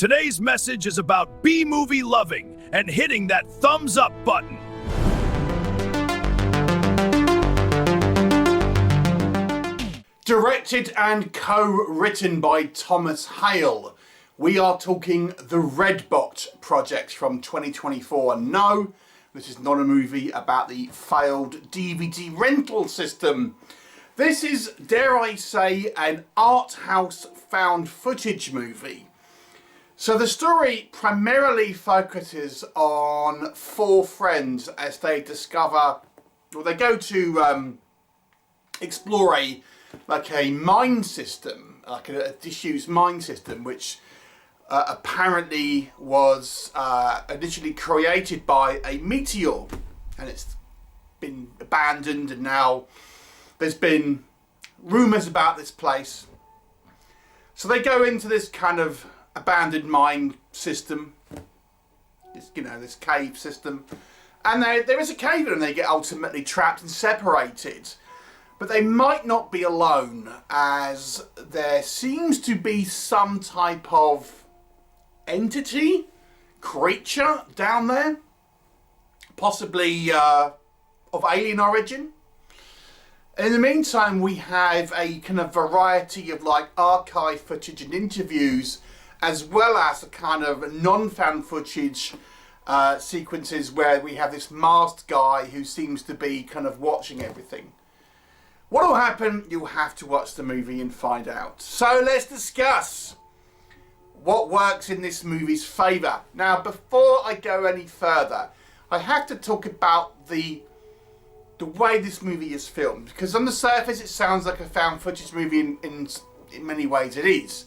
Today's message is about B-movie loving and hitting that thumbs up button. Directed and co-written by Thomas Hale, we are talking the Redbot project from 2024. And no, this is not a movie about the failed DVD rental system. This is, dare I say, an art house found footage movie. So the story primarily focuses on four friends as they discover, or they go to explore a mine system, like a disused mine system, which apparently was initially created by a meteor, and it's been abandoned, and now there's been rumours about this place. So they go into this kind of abandoned mine system, this cave system, and there is a cave in and they get ultimately trapped and separated. But they might not be alone, as there seems to be some type of entity, creature down there, possibly of alien origin. In the meantime, we have a kind of variety of archive footage and interviews, as well as a kind of non-found footage sequences where we have this masked guy who seems to be kind of watching everything. What will happen? You'll have to watch the movie and find out. So let's discuss what works in this movie's favour. Now, before I go any further, I have to talk about the way this movie is filmed, because on the surface it sounds like a found footage movie. In many ways it is,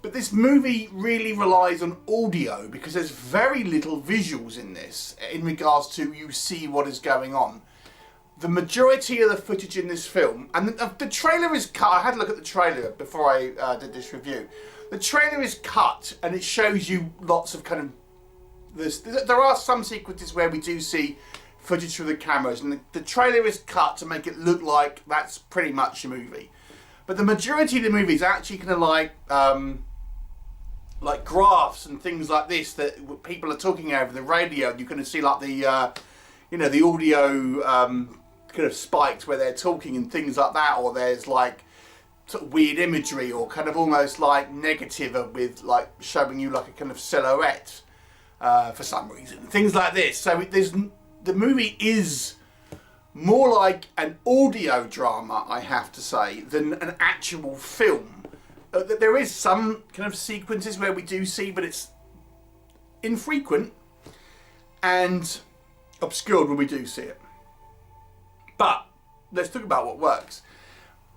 but this movie really relies on audio, because there's very little visuals in this in regards to you see what is going on. The majority of the footage in this film, and the trailer is cut. I had a look at the trailer before I did this review. The trailer is cut and it shows you lots of kind of there are some sequences where we do see footage through the cameras, and the trailer is cut to make it look like that's pretty much a movie. But the majority of the movie is actually kind of like graphs and things like this that people are talking over the radio. You're going to see like the the audio kind of spikes where they're talking and things like that, or there's like sort of weird imagery, or kind of almost like negative with like showing you like a kind of silhouette for some reason, things like this. So the movie is more like an audio drama, I have to say, than an actual film. There is some kind of sequences where we do see, but it's infrequent and obscured when we do see it. But let's talk about what works.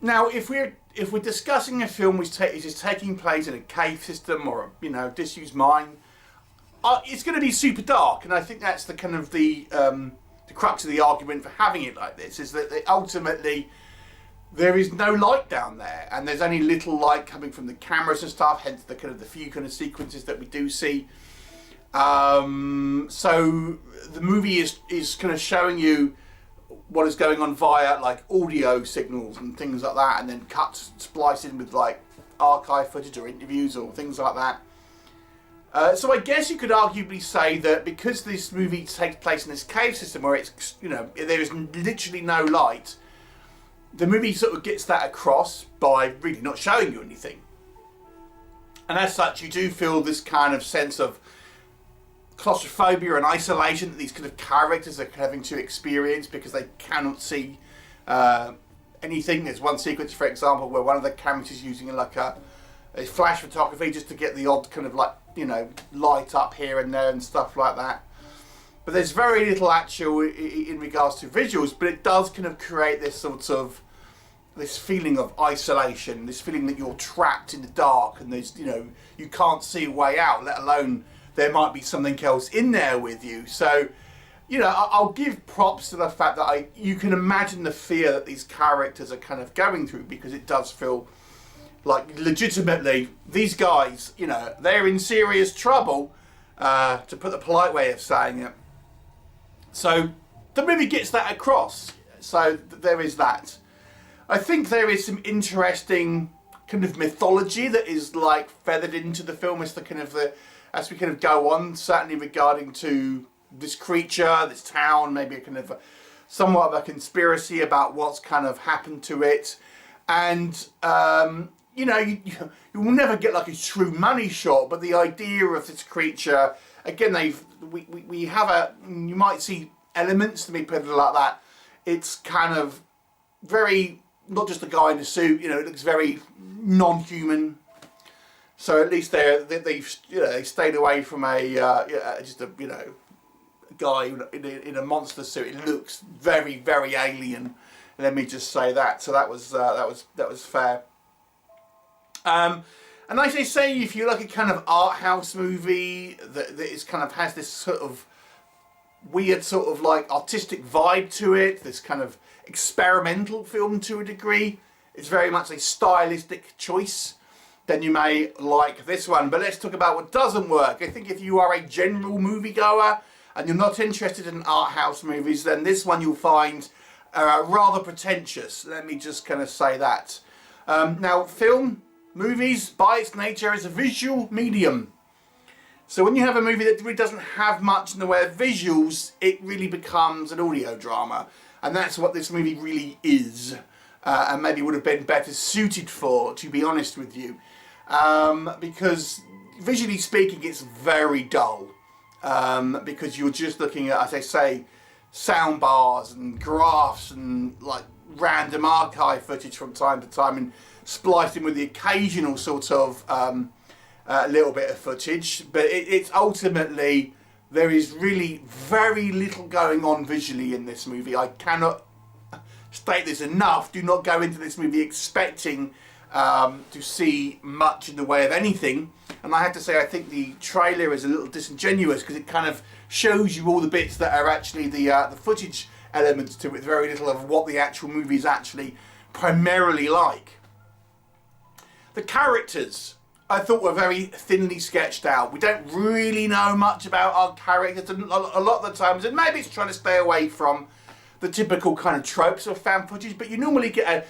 Now, if we're discussing a film which is taking place in a cave system or a disused mine, it's going to be super dark, and I think that's the kind of the crux of the argument for having it like this, is that ultimately there is no light down there, and there's only little light coming from the cameras and stuff. Hence the few kind of sequences that we do see. So the movie is kind of showing you what is going on via like audio signals and things like that, and then spliced in with like archive footage or interviews or things like that. So I guess you could arguably say that because this movie takes place in this cave system where it's there is literally no light, the movie sort of gets that across by really not showing you anything. And as such, you do feel this kind of sense of claustrophobia and isolation that these kind of characters are having to experience because they cannot see anything. There's one sequence, for example, where one of the characters is using like a flash photography just to get the odd kind of light up here and there and stuff like that. But there's very little actual in regards to visuals, but it does kind of create this sort of this feeling of isolation, this feeling that you're trapped in the dark and there's you can't see a way out, let alone there might be something else in there with you. So I'll give props to the fact that you can imagine the fear that these characters are kind of going through, because it does feel like legitimately these guys, they're in serious trouble, to put the polite way of saying it. So the movie gets that across. So there is that. I think there is some interesting kind of mythology that is like feathered into the film as as we kind of go on, certainly regarding to this creature, this town, maybe a kind of somewhat of a conspiracy about what's kind of happened to it. And you know, you will never get like a true money shot, but the idea of this creature, again, we have you might see elements, to me put it like that. It's kind of very, not just a guy in a suit, you know, it looks very non-human. So at least they've they stayed away from just a guy in a monster suit. It looks very, very alien. Let me just say that. So that was fair. And as I say, if you like a kind of art house movie that is kind of has this sort of weird sort of like artistic vibe to it, this kind of experimental film to a degree, it's very much a stylistic choice, then you may like this one. But let's talk about what doesn't work. I think if you are a general moviegoer and you're not interested in art house movies, then this one you'll find rather pretentious. Let me just kind of say that. Now, movies by its nature is a visual medium. So when you have a movie that really doesn't have much in the way of visuals, it really becomes an audio drama. And that's what this movie really is. And maybe would have been better suited for, to be honest with you. Because visually speaking, it's very dull. Because you're just looking at, as I say, sound bars and graphs and like random archive footage from time to time and splicing with the occasional sort of little bit of footage. But it's ultimately, there is really very little going on visually in this movie. I cannot state this enough. Do not go into this movie expecting to see much in the way of anything. And I have to say, I think the trailer is a little disingenuous because it kind of shows you all the bits that are actually the footage elements to it, very little of what the actual movie is actually primarily like. The characters, I thought, were very thinly sketched out. We don't really know much about our characters a lot of the times, and maybe it's trying to stay away from the typical kind of tropes of fan footage, but you normally get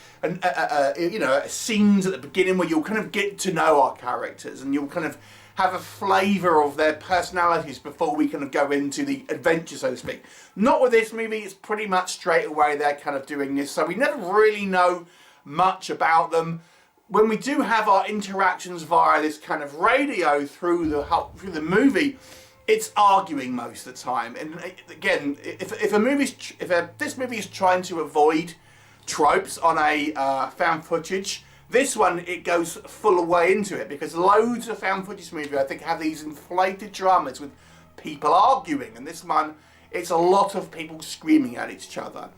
scenes at the beginning where you'll kind of get to know our characters and you'll kind of have a flavour of their personalities before we kind of go into the adventure, so to speak. Not with this movie, it's pretty much straight away they're kind of doing this, so we never really know much about them. When we do have our interactions via this kind of radio through the movie, it's arguing most of the time. And again, if this movie is trying to avoid tropes on a found footage, this one, it goes full away into it, because loads of found footage movies, I think, have these inflated dramas with people arguing, and this one, it's a lot of people screaming at each other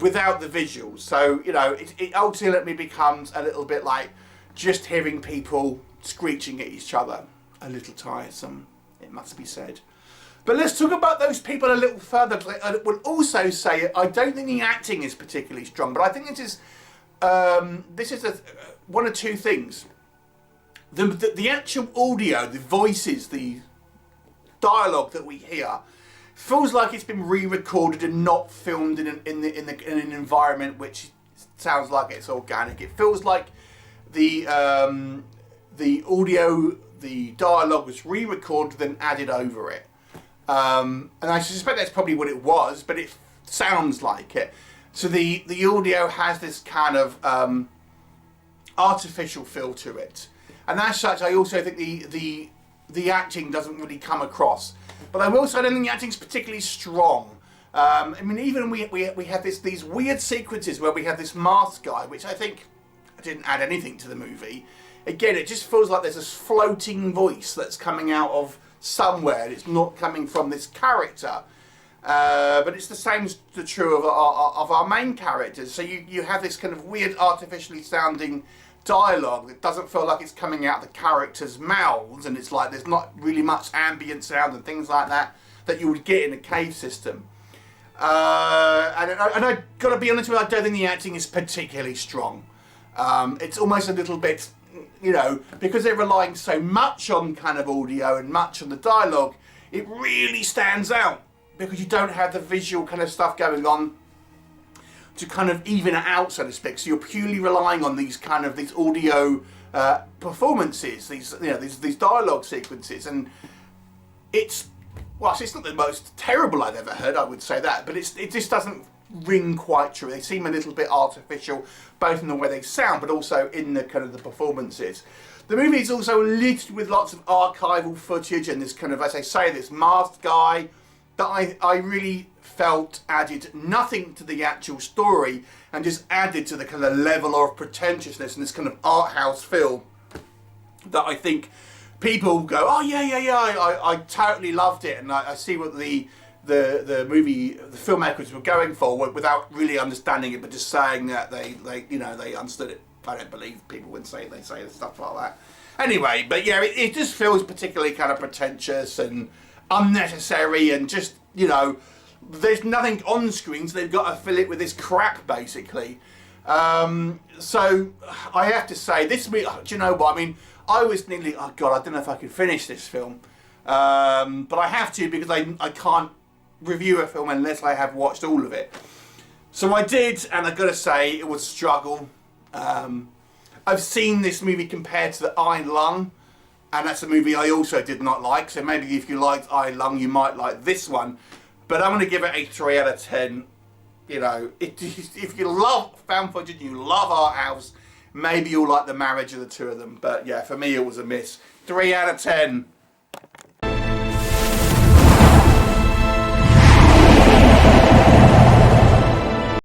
without the visuals. So, you know, it ultimately becomes a little bit like just hearing people screeching at each other. A little tiresome, it must be said. But let's talk about those people a little further. I will also say, I don't think the acting is particularly strong, but I think this is one of two things. The actual audio, the voices, the dialogue that we hear, feels like it's been re-recorded and not filmed in an environment which sounds like it's organic. It feels like the audio, the dialogue was re-recorded then added over it. And I suspect that's probably what it was, but it sounds like it. So the audio has this kind of artificial feel to it. And as such, I also think the acting doesn't really come across. But I will say I don't think the acting's particularly strong. I mean, even we have these weird sequences where we have this masked guy, which I think didn't add anything to the movie. Again, it just feels like there's this floating voice that's coming out of somewhere, and it's not coming from this character. But it's the same as true of our main characters. So you have this kind of weird artificially sounding dialogue that doesn't feel like it's coming out the characters' mouths, and it's like there's not really much ambient sound and things like that you would get in a cave system. And I got to be honest with you, I don't think the acting is particularly strong. It's almost a little bit, you know, because they're relying so much on kind of audio and much on the dialogue, it really stands out because you don't have the visual kind of stuff going on. to kind of even it out, so to speak. So you're purely relying on these audio performances, these dialogue sequences, and it's not the most terrible I've ever heard, I would say that, but it just doesn't ring quite true. They seem a little bit artificial, both in the way they sound, but also in the kind of the performances. The movie is also littered with lots of archival footage and this kind of, as I say, this masked guy that I really felt added nothing to the actual story and just added to the kind of level of pretentiousness in this kind of art house film that I think people go, oh yeah, I totally loved it, and I see what the filmmakers were going for without really understanding it, but just saying that they understood it. I don't believe people when they say stuff like that. Anyway, but yeah, it just feels particularly kind of pretentious and unnecessary, and just, there's nothing on screen, so they've got to fill it with this crap, basically. So I have to say, this movie, do you know what? I mean, I was nearly, oh God, I don't know if I could finish this film. But I have to, because I can't review a film unless I have watched all of it. So I did, and I've got to say, it was a struggle. I've seen this movie compared to the Iron Lung, and that's a movie I also did not like, so maybe if you liked Iron Lung, you might like this one. But I'm going to give it a 3 out of 10. If you love found footage and you love art house, maybe you'll like the marriage of the two of them. But yeah, for me it was a miss. 3 out of 10.